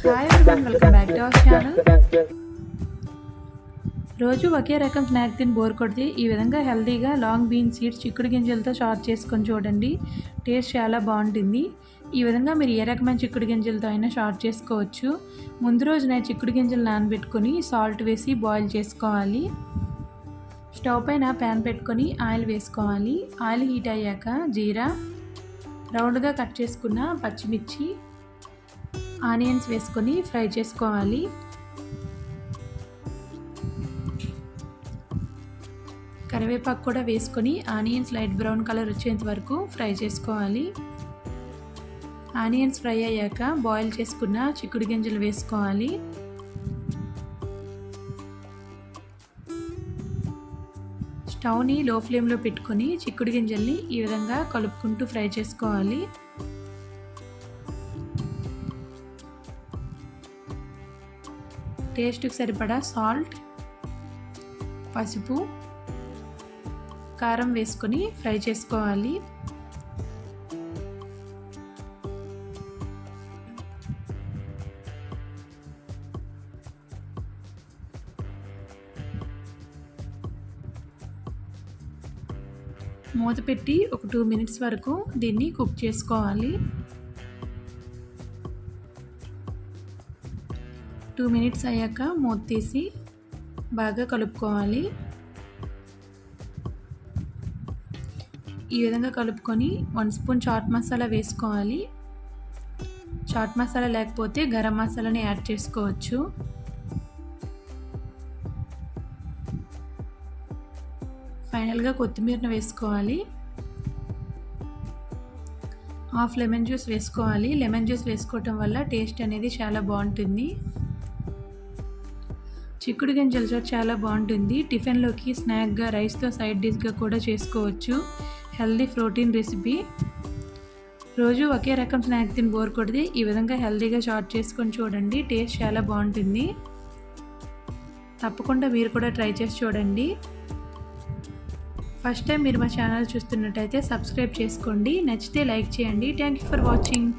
Hi everyone, welcome back to our channel. రోజు ఒకే రకం snack తిని బోర్ కొడితే ఈ విధంగా హెల్తీగా లాంగ్ బీన్ సీడ్స్ చిక్కుడు గింజలతో చాట్ చేసుకొని చూడండి. టేస్ట్ చాలా బాగుంటుంది. ఈ విధంగా మీరు ఏ రకమైన చిక్కుడు గింజలతో అయినా చాట్ చేసుకోవచ్చు. ముందు రోజున చిక్కుడు గింజలు నానబెట్టుకొని సాల్ట్ వేసి బాయిల్ చేసుకోవాలి. స్టవ్ పైన ప్యాన్ పెట్టుకొని ఆయిల్ వేసుకోవాలి. ఆయిల్ హీట్ అయ్యాక జీరా, రౌండ్గా కట్ చేసుకున్న పచ్చిమిర్చి, ఆనియన్స్ వేసుకొని ఫ్రై చేసుకోవాలి. కరివేపాకు కూడా వేసుకొని ఆనియన్స్ లైట్ బ్రౌన్ కలర్ వచ్చేంత వరకు ఫ్రై చేసుకోవాలి. ఆనియన్స్ ఫ్రై అయ్యాక బాయిల్ చేసుకున్న చిక్కుడు గింజలు వేసుకోవాలి. స్టవ్ని లో ఫ్లేమ్లో పెట్టుకొని చిక్కుడు గింజల్ని ఈ విధంగా కలుపుకుంటూ ఫ్రై చేసుకోవాలి. టేస్ట్కి సరిపడా సాల్ట్, పసుపు, కారం వేసుకొని ఫ్రై చేసుకోవాలి. మూత పెట్టి ఒక 2 మినిట్స్ వరకు దీన్ని కుక్ చేసుకోవాలి. 2 మినిట్స్ అయ్యాక మూత తీసి బాగా కలుపుకోవాలి. ఈ విధంగా కలుపుకొని 1 స్పూన్ చాట్ మసాలా వేసుకోవాలి. చాట్ మసాలా లేకపోతే గరం మసాలాని యాడ్ చేసుకోవచ్చు. ఫైనల్గా కొత్తిమీరను వేసుకోవాలి. హాఫ్ లెమన్ జ్యూస్ వేసుకోవాలి. లెమన్ జ్యూస్ వేసుకోవటం వల్ల టేస్ట్ అనేది చాలా బాగుంటుంది. చిక్కుడు గింజలతో చాలా బాగుంటుంది. టిఫిన్లోకి, స్నాక్గా, రైస్తో సైడ్ డిష్గా కూడా చేసుకోవచ్చు. Healthy protein recipe. రోజు ఒకే రకం స్నాక్ తిని బోర్ కొడితే ఈ విధంగా హెల్దీగా చాట్ చేసుకొని చూడండి. టేస్ట్ చాలా బాగుంటుంది. తప్పకుండా మీరు కూడా ట్రై చేసి చూడండి. ఫస్ట్ టైం మీరు మా ఛానల్ చూస్తున్నట్టయితే సబ్స్క్రైబ్ చేసుకోండి. నచ్చితే లైక్ చేయండి. Thank you for watching.